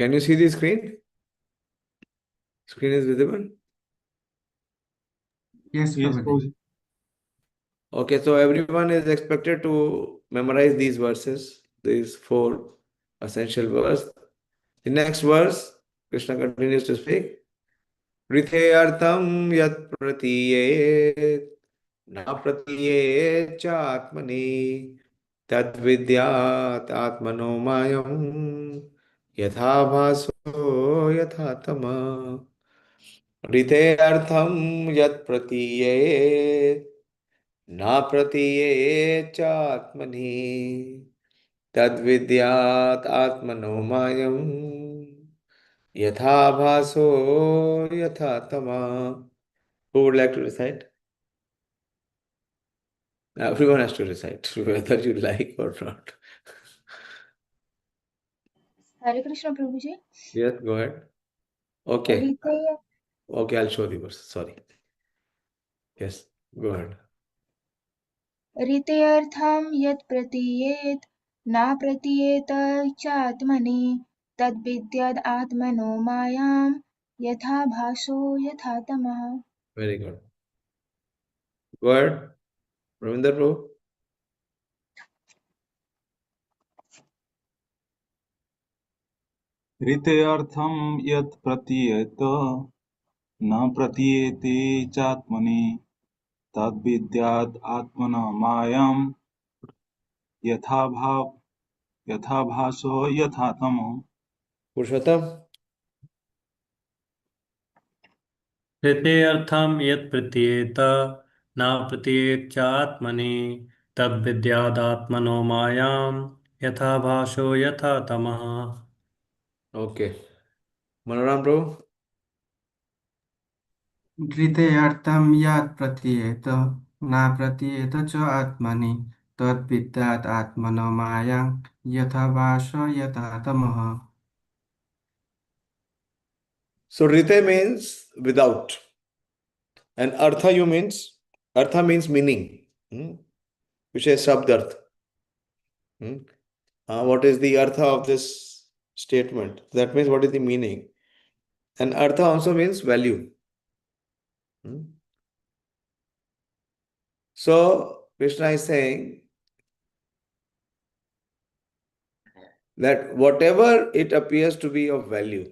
Can you see the screen? Screen is visible? Yes, Prabhuji. Okay, so everyone is expected to memorize these verses, these 4 essential verses. The next verse, Krishna continues to speak. Rithe artham yat pratiyet na pratiyet cha atmani tad vidyat atmano mayam yatha bhaso yatha tama. Rithe artham yat pratiyet na pratiyet cha atmani tad vidyat atmano mayam Yatha bhaso yatha tama. Who would like to recite? Everyone has to recite, whether you like or not. Hare Krishna Prabhuji. Yes, go ahead. Okay. Ritaya Okay, I'll show the verse. Sorry. Yes, go ahead. रीतेऽर्थं यत् प्रतीयेत् नाप्रतीयेत चात्मनि तद्विद्याद् आत्मनो मायां यथा भासो यथा तमः. Very good. Go ahead. Ravinder Prabhu. ऋतेऽर्थं यत् प्रतीयेत न प्रतीयेते चात्मनि तद्विद्यात् आत्मनो मायां यथा भासो यथा तमो. Purushottam. ऋतेऽर्थं यत् प्रतीयेत न प्रतीयेच्चात्मनि तद्विद्यादात्मनो मायां यथा भासो यथा तमः. Okay. Manoram Prabhu. धृतेऽर्थं यत् प्रतीयेत न प्रतीयेत च आत्मनि तद्विद्यात् आत्मनो मायां यथा भासो यथा तमः. So Rite means without. And Artha you means, Artha means meaning. Which is Shabdarth. What is the Artha of this statement? That means what is the meaning? And Artha also means value. So Krishna is saying that whatever it appears to be of value,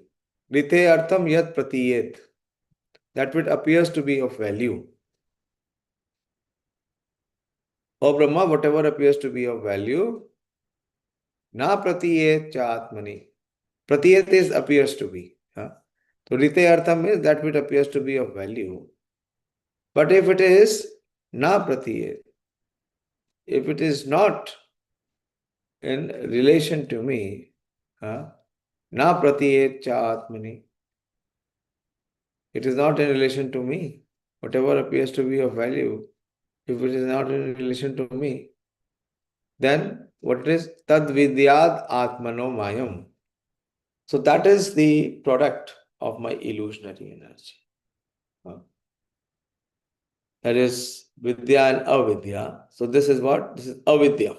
Rite Artham Yat Pratiyet, that which appears to be of value. O Brahma, whatever appears to be of value, Na Pratiyet Cha Atmani. Pratiyet is appears to be. So Rite Artham is that which appears to be of value. But if it is Na Pratiyet, if it is not in relation to me, Na Pratiyet Cha Atmani, it is not in relation to me. Whatever appears to be of value, if it is not in relation to me, then what it is? Tad vidyad atmano mayam. So that is the product of my illusionary energy. That is vidya and avidya. So this is what? This is avidya.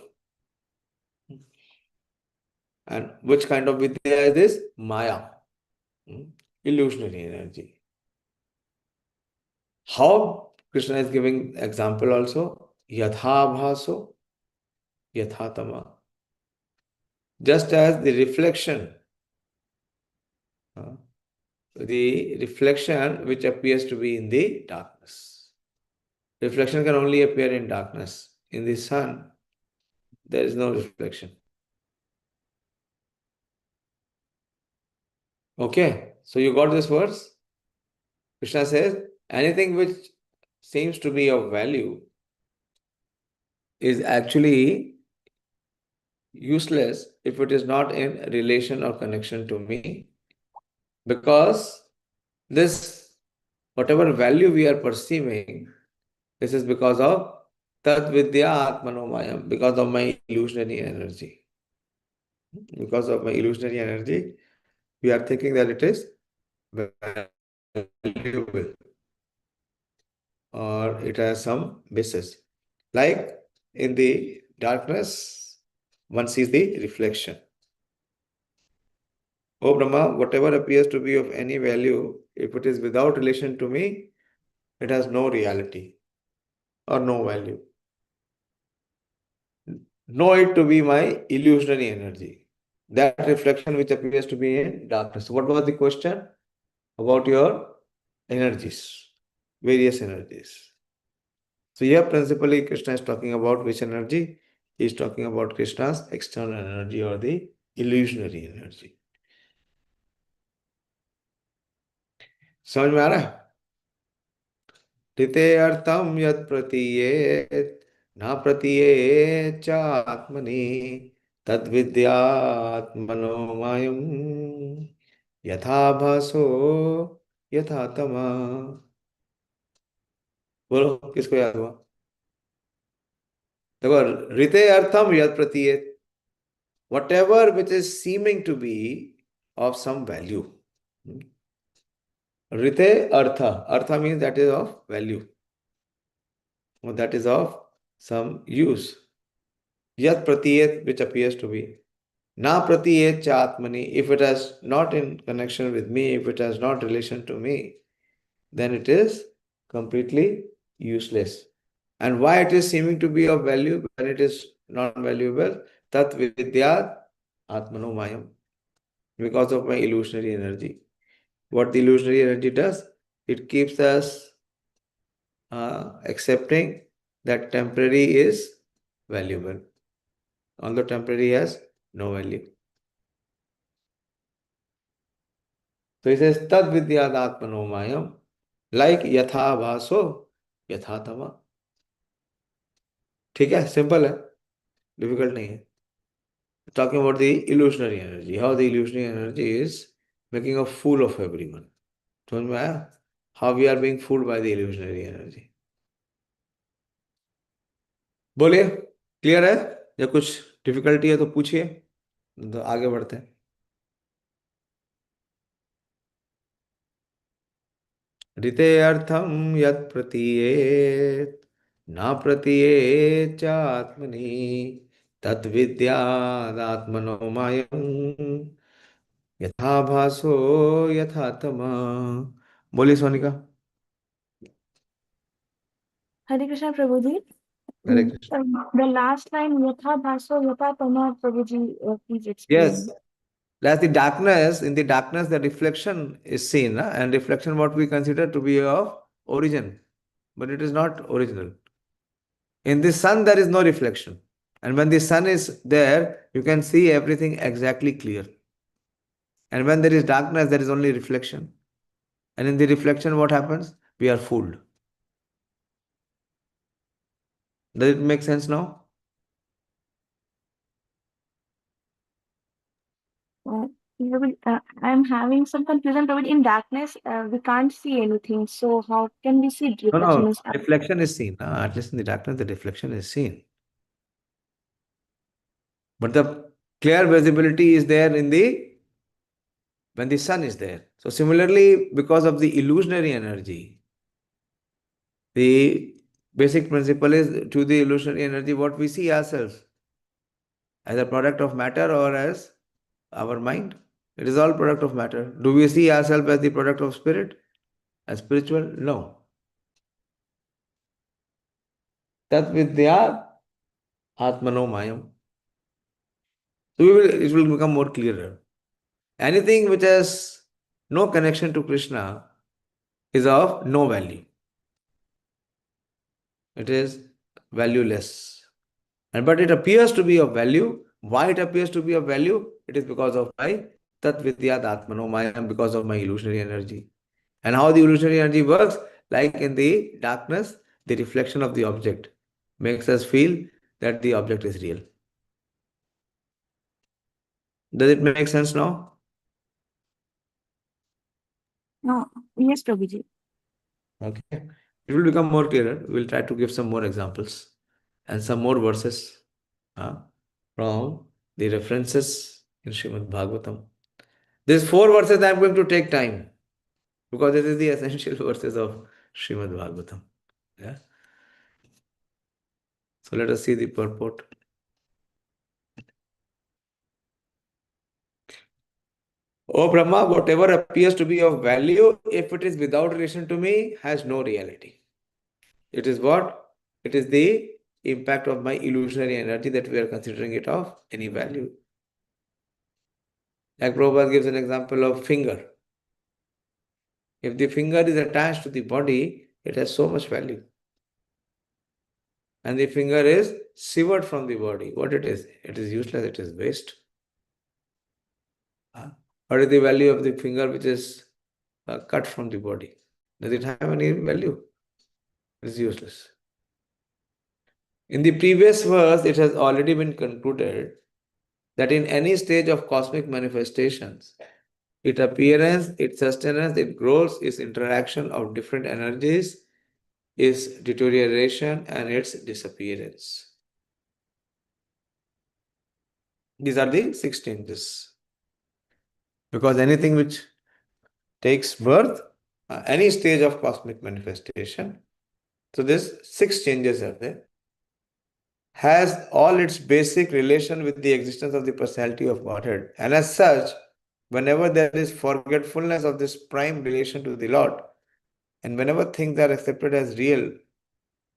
And which kind of vidya is this? Maya. Illusionary energy. How? Krishna is giving example also. Yatha bhaso, yatha tama. Just as the reflection which appears to be in the darkness. Reflection can only appear in darkness. In the sun, there is no reflection. Okay, so you got this verse? Krishna says, anything which seems to be of value is actually useless if it is not in relation or connection to me. Because this, whatever value we are perceiving, this is because of Tat Vidya Atmanomayam, because of my illusionary energy. Because of my illusionary energy, we are thinking that it is valuable or it has some basis. Like in the darkness, one sees the reflection. O Brahma, whatever appears to be of any value, if it is without relation to me, it has no reality or no value. Know it to be my illusionary energy. That reflection which appears to be in darkness. What was the question? About your energies, various energies. So here principally Krishna is talking about which energy? He is talking about Krishna's external energy or the illusionary energy. समझ में आ रहा है? ऋते अर्थम यत् प्रतीयेत न प्रतीयेत च आत्मनि तद्विद्यात्मनोमयम् यथा भासो यथा तमा. बोलो किसको याद हुआ? देखो, ऋते अर्थम यत् प्रतीयेत, whatever which is seeming to be of some value. Rite artha. Artha means that is of value, or that is of some use. Yat pratiyet, which appears to be. Na pratiyet cha atmani. If it has not in connection with me, if it has not relation to me, then it is completely useless. And why it is seeming to be of value when it is not valuable? Tat vidyat atmano mayam. Because of my illusionary energy. What the illusionary energy does? It keeps us accepting that temporary is valuable, although temporary has no value. So he says, Tad vidyadatmano mayam, like yatha bhaso, yatha tama. ठीक है, simple है, difficult नहीं है. Talking about the illusionary energy, how the illusionary energy is making a fool of everyone. समझ में आया? How we are being fooled by the illusionary energy. बोलिए, clear है? या कुछ डिफिकल्टी है तो पूछिए, तो आगे बढ़ते हैं. ऋते अर्थम यत् प्रतीयेत न प्रतीयेत च आत्मनि तद्विद्यादात्मनो मायं यथा भासो यथा तमः. बोलिए Sonika. Hare Krishna Prabhuji. Hare Krishna. The last line, Yatha Bhaso Yatha Tama, Prabhuji, please Yes, explain. that's the darkness. In the darkness, the reflection is seen, and reflection what we consider to be of origin, but it is not original. In the sun, there is no reflection. And when the sun is there, you can see everything exactly clear. And when there is darkness, there is only reflection. And in the reflection, what happens? We are fooled. Does it make sense now? I'm having some confusion, Prabhuji. In darkness, we can't see anything. So how can we see No, reflection? no, reflection is seen. At least in the darkness, the reflection is seen. But the clear visibility is there in the when the sun is there. So similarly, because of the illusionary energy, the basic principle is to the illusionary energy what we see ourselves as a product of matter or as our mind. It is all product of matter. Do we see ourselves as the product of spirit? As spiritual? No. Tat vidya atmano mayam. So it will become more clearer. Anything which has no connection to Krishna is of no value. It is valueless. But it appears to be of value. Why it appears to be of value? It is because of my tat vidya atmano mayam, because of my illusionary energy. And how the illusionary energy works, like in the darkness, the reflection of the object makes us feel that the object is real. Does it make sense now? Yes, Prabhuji. Okay. It will become more clearer. We'll try to give some more examples and some more verses from the references in Srimad Bhagavatam. These 4 verses I am going to take time because this is the essential verses of Srimad Bhagavatam. Yeah. So let us see the purport. O Brahma, whatever appears to be of value, if it is without relation to me, has no reality. It is what? It is the impact of my illusionary energy that we are considering it of any value. Like Prabhupada gives an example of finger. If the finger is attached to the body, it has so much value. And the finger is severed from the body. What it is? It is useless, it is waste. What is the value of the finger which is cut from the body? Does it have any value? It is useless. In the previous verse, it has already been concluded that in any stage of cosmic manifestations, its appearance, its sustenance, its growth, its interaction of different energies, its deterioration, and its disappearance. These are the 6 changes. Because anything which takes birth, any stage of cosmic manifestation, so this 6 changes are there, has all its basic relation with the existence of the personality of Godhead. And as such, whenever there is forgetfulness of this prime relation to the Lord, and whenever things are accepted as real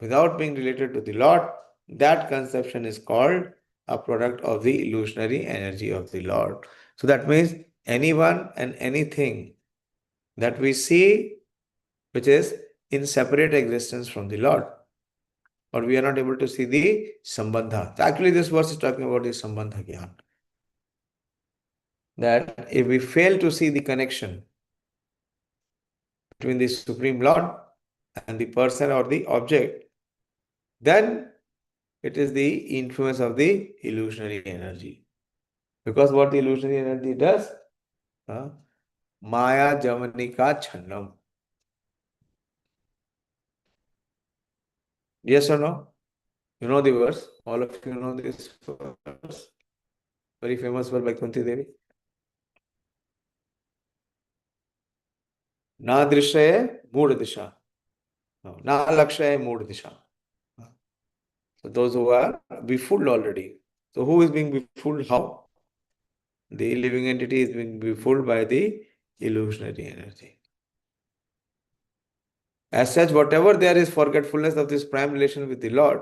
without being related to the Lord, that conception is called a product of the illusionary energy of the Lord. So that means anyone and anything that we see which is in separate existence from the Lord, or we are not able to see the sambandha. Actually, this verse is talking about the sambandha gyan. That if we fail to see the connection between the Supreme Lord and the person or the object, then it is the influence of the illusionary energy. Because what the illusionary energy does, Maya Javanika Chandam. Yes or no? You know the verse? All of you know this verse? Very famous verse by Kunti Devi. Na drishaye mood disha. Na lakshaye mood disha. So those who are befooled already. So who is being befooled? How? The living entity is being befooled by the illusionary energy. As such, whatever there is forgetfulness of this prime relation with the Lord,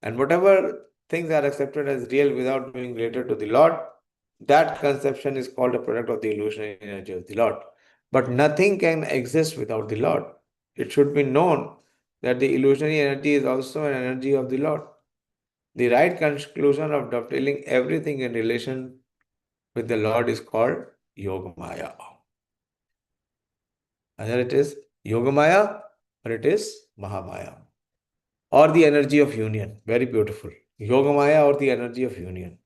and whatever things are accepted as real without being related to the Lord, that conception is called a product of the illusionary energy of the Lord. But nothing can exist without the Lord. It should be known that the illusionary energy is also an energy of the Lord. The right conclusion of dovetailing everything in relation with the Lord is called Yogamaya. Either it is Yogamaya or it is Mahamaya. Or the energy of union. Very beautiful. Yogamaya or the energy of union.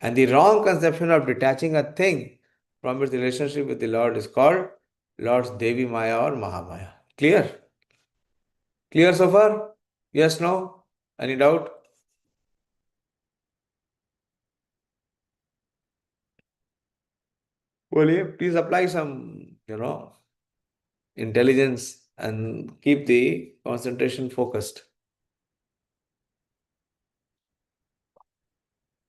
And the wrong conception of detaching a thing from its relationship with the Lord is called Lord's Devi Maya or Mahamaya. Clear? Clear so far? Yes, no? Any doubt? Well, please apply some, intelligence and keep the concentration focused.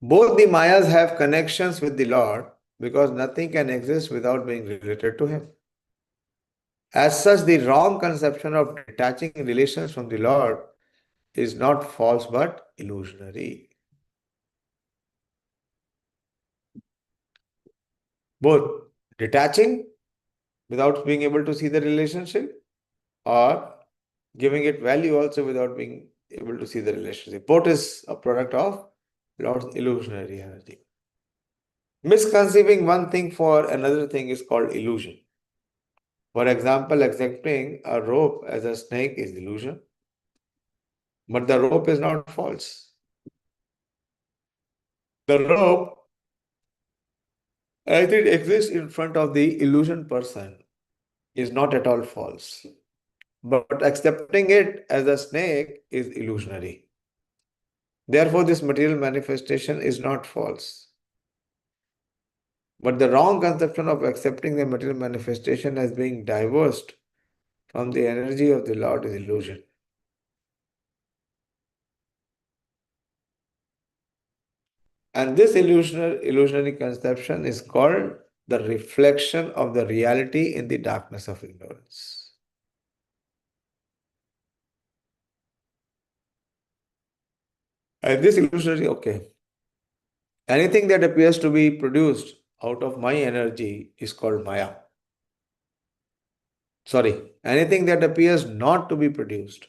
Both the Mayas have connections with the Lord because nothing can exist without being related to Him. As such, the wrong conception of detaching relations from the Lord is not false but illusionary. Both detaching without being able to see the relationship, or giving it value also without being able to see the relationship. Both is a product of Lord's illusionary energy. Misconceiving one thing for another thing is called illusion. For example, accepting a rope as a snake is illusion, but the rope is not false. The rope, as it exists in front of the illusion person, is not at all false. But accepting it as a snake is illusionary. Therefore, this material manifestation is not false. But the wrong conception of accepting the material manifestation as being divorced from the energy of the Lord is illusion. And this illusionary conception is called the reflection of the reality in the darkness of ignorance. And this illusionary, okay. Anything that appears to be produced out of my energy is called Maya. Sorry, anything that appears not to be produced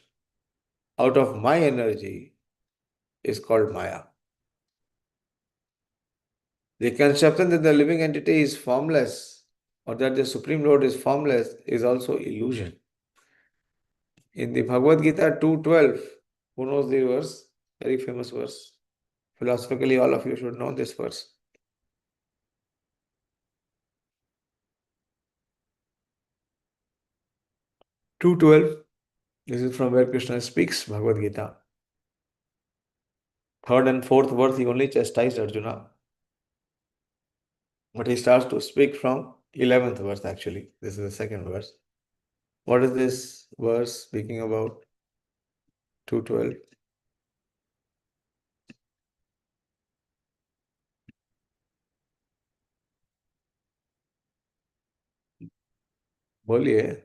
out of my energy is called Maya. The conception that the living entity is formless or that the Supreme Lord is formless is also illusion. In the Bhagavad Gita 2:12, who knows the verse? Very famous verse. Philosophically, all of you should know this verse. 2:12. This is from where Krishna speaks, Bhagavad Gita. Third and fourth verse, he only chastised Arjuna. But he starts to speak from 11th verse actually. This is the second verse. What is this verse speaking about? 2:12. बोलिए.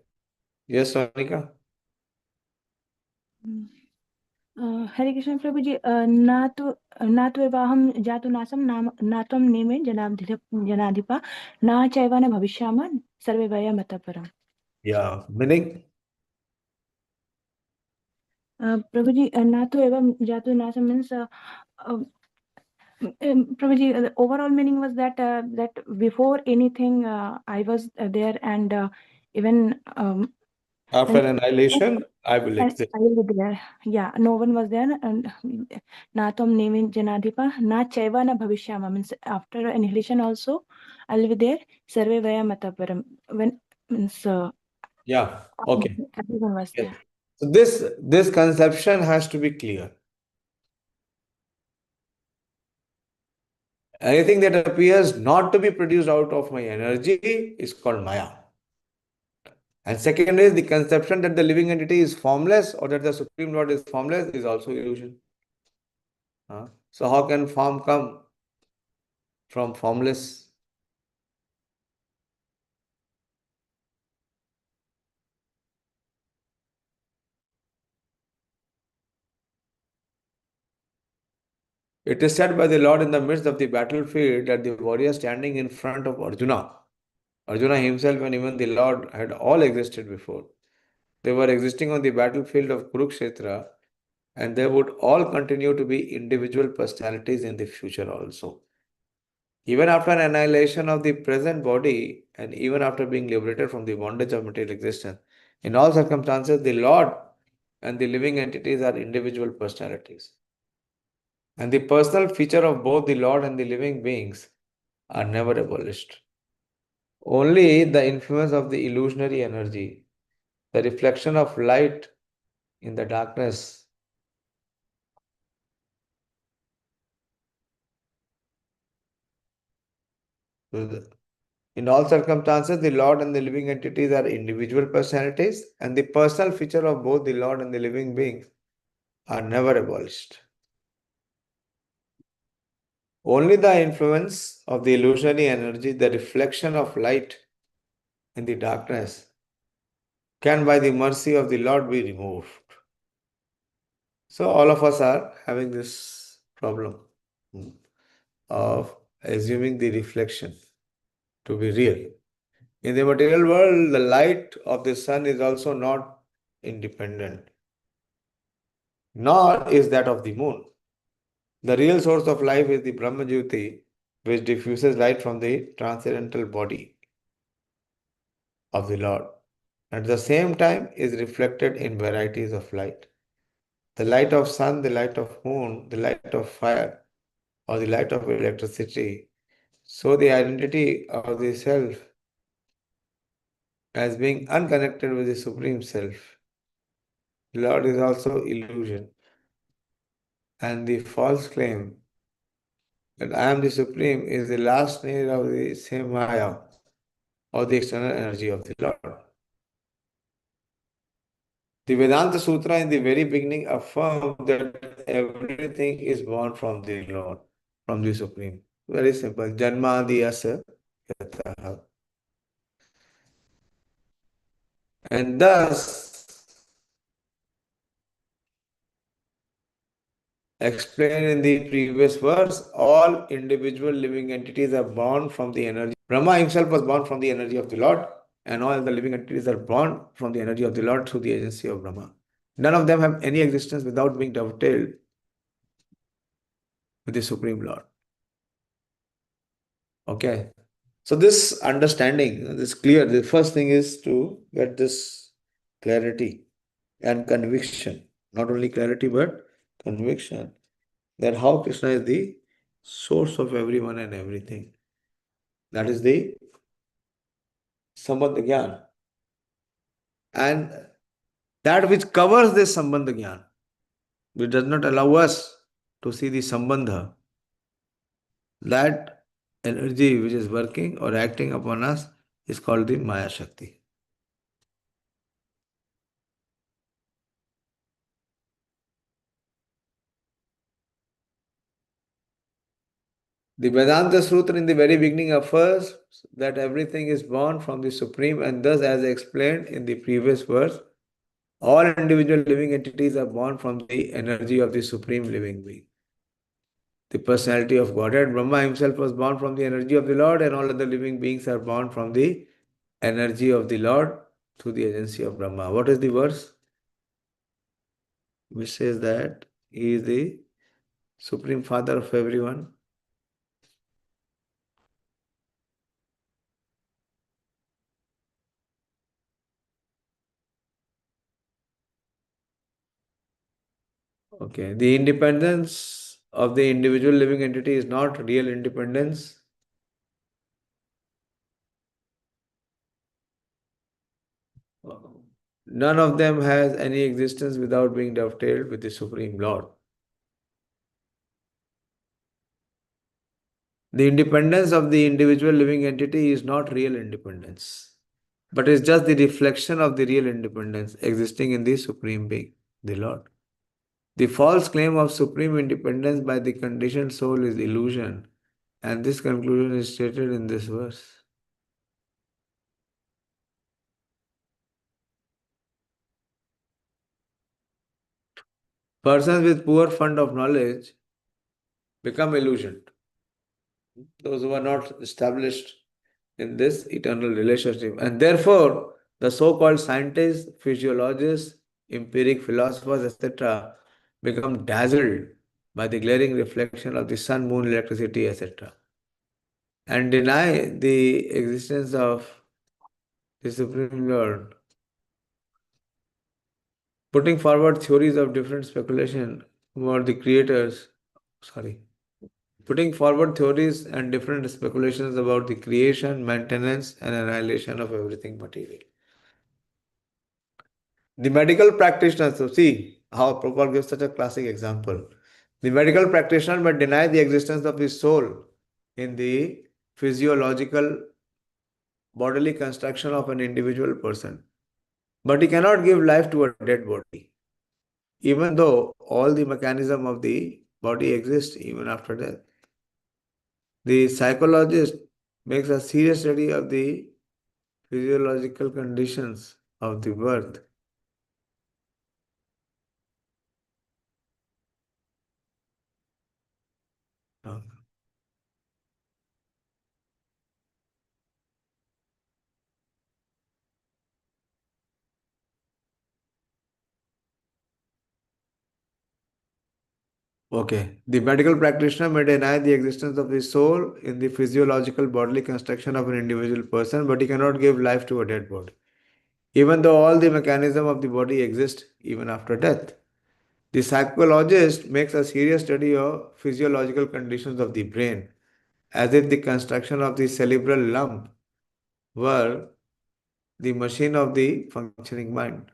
Yes, Sonika? हरे कृष्ण प्रभु जी ना तो एवाहम जातु नासम ना त्वं नेमे जनाधिपा ना चैव न भविष्यामः सर्वे वयम् अतः परम्. Yeah, meaning? प्रभु जी ना तो एवं जातु नासम means Prabhuji, the overall meaning was that that before anything I was there, and even After annihilation, I will and exist. I will be there. Yeah, no one was there, and na tom name janadipa na chaiva na bhavishyama means after annihilation also I will be there. Sarve vaya mataparam when means Yeah, okay. everyone was Yes. there. So this conception has to be clear. Anything that appears not to be produced out of my energy is called Maya. And second is the conception that the living entity is formless or that the Supreme Lord is formless is also illusion. So how can form come from formless? It is said by the Lord in the midst of the battlefield that the warrior standing in front of Arjuna himself and even the Lord had all existed before. They were existing on the battlefield of Kurukshetra, and they would all continue to be individual personalities in the future also. Even after an annihilation of the present body, and even after being liberated from the bondage of material existence, in all circumstances, the Lord and the living entities are individual personalities. And the personal feature of both the Lord and the living beings are never abolished. Only the influence of the illusionary energy, the reflection of light in the darkness, in all circumstances, the Lord and the living entities are individual personalities, and the personal feature of both the Lord and the living beings are never abolished. Only the influence of the illusionary energy, the reflection of light in the darkness, can by the mercy of the Lord be removed. So all of us are having this problem of assuming the reflection to be real. In the material world, the light of the sun is also not independent, nor is that of the moon. The real source of life is the Brahma-Jyoti, which diffuses light from the transcendental body of the Lord. At the same time is reflected in varieties of light. The light of sun, the light of moon, the light of fire, or the light of electricity. So the identity of the self as being unconnected with the Supreme Self. The Lord is also illusion. And the false claim that I am the Supreme is the last nail of the same Maya, or the external energy of the Lord. The Vedanta Sutra in the very beginning affirmed that everything is born from the Lord, from the Supreme. Very simple. Janma Diyasa yatah. And thus, explained in the previous verse, all individual living entities are born from the energy. Brahma himself was born from the energy of the Lord, and all the living entities are born from the energy of the Lord through the agency of Brahma. None of them have any existence without being dovetailed with the Supreme Lord. Okay. So this understanding, this clear, the first thing is to get this clarity and conviction. Not only clarity, but conviction that how Krishna is the source of everyone and everything. That is the Sambandha Gyan. And that which covers this Sambandha Gyan, which does not allow us to see the Sambandha, that energy which is working or acting upon us is called the Maya Shakti. The Vedanta Sutra in the very beginning affirms that everything is born from the Supreme, and thus, as explained in the previous verse, all individual living entities are born from the energy of the Supreme Living Being. The personality of Godhead, Brahma himself was born from the energy of the Lord, and all other living beings are born from the energy of the Lord through the agency of Brahma. What is the verse? Which says that he is the Supreme Father of everyone. Okay, the independence of the individual living entity is not real independence. None of them has any existence without being dovetailed with the Supreme Lord. The independence of the individual living entity is not real independence, but is just the reflection of the real independence existing in the Supreme Being, the Lord. The false claim of supreme independence by the conditioned soul is illusion, and this conclusion is stated in this verse. Persons with poor fund of knowledge become illusioned. Those who are not established in this eternal relationship. And therefore, the so-called scientists, physiologists, empiric philosophers, etc., become dazzled by the glaring reflection of the sun, moon, electricity, etc., and deny the existence of the Supreme Lord, putting forward theories of different speculation about the creators, putting forward theories and different speculations about the creation, maintenance, and annihilation of everything material. The medical practitioner, so see how Prabhupada gives such a classic example. The medical practitioner may deny the existence of the soul in the physiological bodily construction of an individual person, but he cannot give life to a dead body, even though all the mechanism of the body exists even after death. The psychologist makes a serious study of the physiological conditions of the birth. Okay. The medical practitioner may deny the existence of the soul in the physiological bodily construction of an individual person, but he cannot give life to a dead body, even though all the mechanism of the body exists even after death. The psychologist makes a serious study of physiological conditions of the brain, as if the construction of the cerebral lump were the machine of the functioning mind.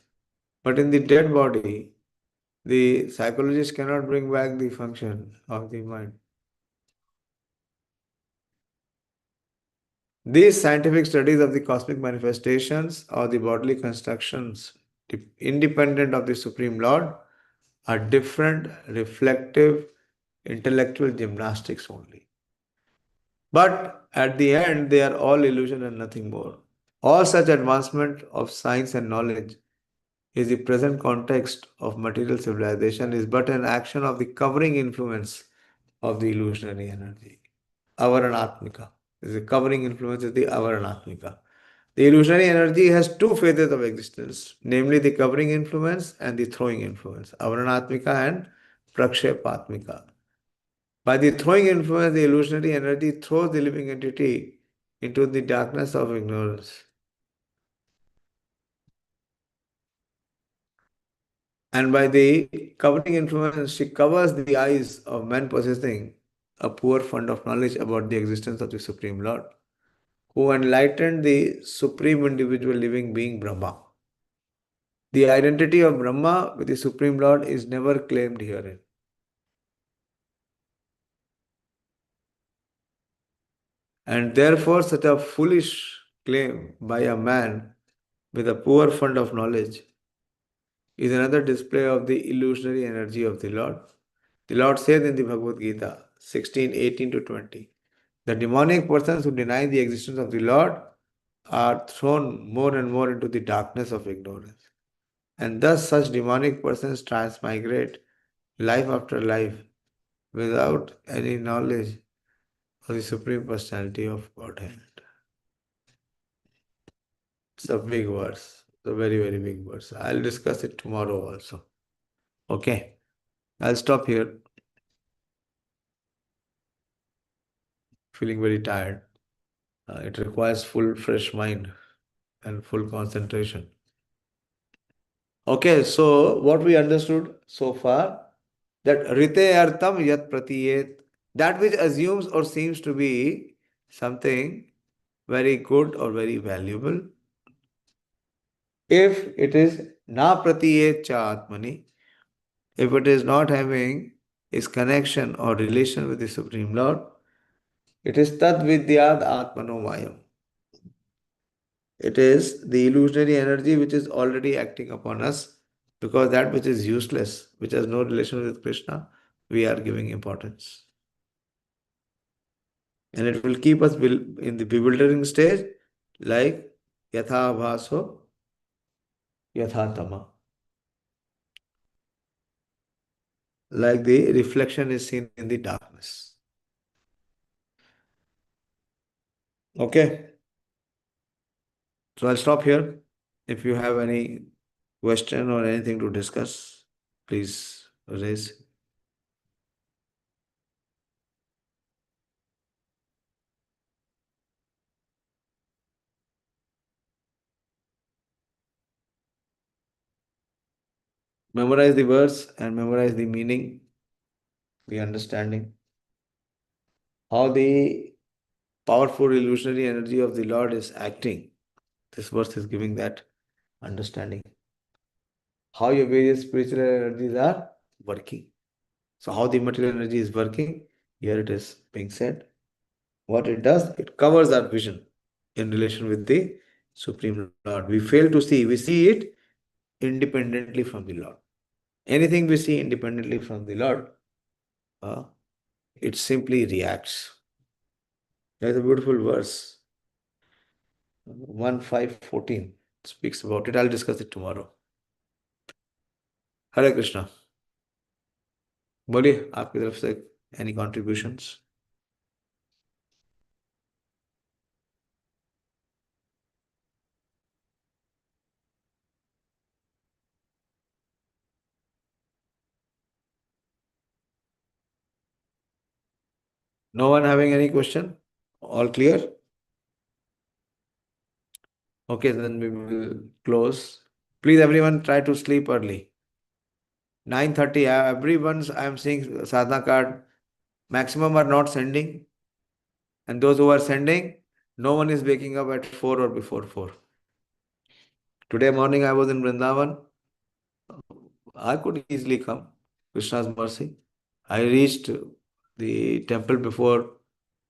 But in the dead body, the psychologist cannot bring back the function of the mind. These scientific studies of the cosmic manifestations or the bodily constructions independent of the Supreme Lord are different, reflective, intellectual gymnastics only. But at the end, they are all illusion and nothing more. All such advancement of science and knowledge is the present context of material civilization is but an action of the covering influence of the illusionary energy. Avaranatmika. The covering influence is the Avaranatmika. The illusionary energy has two phases of existence, namely the covering influence and the throwing influence, Avaranatmika and Prakshepatmika. By the throwing influence, the illusionary energy throws the living entity into the darkness of ignorance. And by the covering influence, she covers the eyes of men possessing a poor fund of knowledge about the existence of the Supreme Lord, who enlightened the Supreme Individual Living Being Brahma. The identity of Brahma with the Supreme Lord is never claimed herein. And therefore, such a foolish claim by a man with a poor fund of knowledge is another display of the illusionary energy of the Lord. The Lord says in the Bhagavad Gita 16:18 to 20, the demonic persons who deny the existence of the Lord are thrown more and more into the darkness of ignorance. And thus such demonic persons transmigrate life after life without any knowledge of the Supreme Personality of Godhead. It's a big verse. It's a very, very big verse. I'll discuss it tomorrow also. Okay. I'll stop here. Feeling very tired. It requires full, fresh mind and full concentration. Okay, so what we understood so far, that rite artham yat pratiyet, that which assumes or seems to be something very good or very valuable, if it is na pratiyet cha atmani, if it is not having its connection or relation with the Supreme Lord, it is tad vidyad atmano mayam. It is the illusionary energy which is already acting upon us, because that which is useless, which has no relation with Krishna, we are giving importance. And it will keep us in the bewildering stage, like yatha bhaso yatha tama. Like the reflection is seen in the darkness. Okay. So I'll stop here. If you have any question or anything to discuss, please raise. Memorize the verse and memorize the meaning, the understanding. How the powerful illusionary energy of the Lord is acting. This verse is giving that understanding. How your various spiritual energies are working. So how the material energy is working, here it is being said. What it does, it covers our vision in relation with the Supreme Lord. We fail to see, we see it independently from the Lord. Anything we see independently from the Lord, it simply reacts. There's a beautiful verse, 1:5:14 speaks about it. I'll discuss it tomorrow. Hare Krishna. बोलिए आपकी तरफ से any contributions? No one having any question? All clear? Okay, then we will close. Please, everyone, try to sleep early. 9:30. Everyone's I am seeing sadhana card. Maximum are not sending, and those who are sending, no one is waking up at 4 or before 4. Today morning I was in Vrindavan. I could easily come. Krishna's mercy. I reached the temple before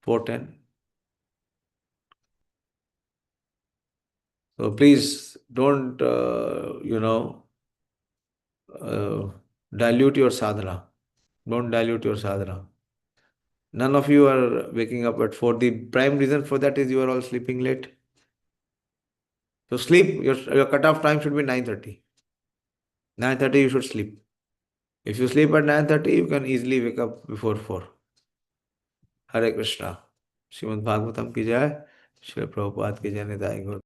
4:10. So please don't, dilute your sadhana. Don't dilute your sadhana. None of you are waking up at 4. The prime reason for that is you are all sleeping late. So sleep, your cutoff time should be 9:30. 9:30 you should sleep. If you sleep at 9:30, you can easily wake up before 4. Hare Krishna. Shrimad Bhagavatam की जय, श्री प्रभुपाद की जय, निताई गौर।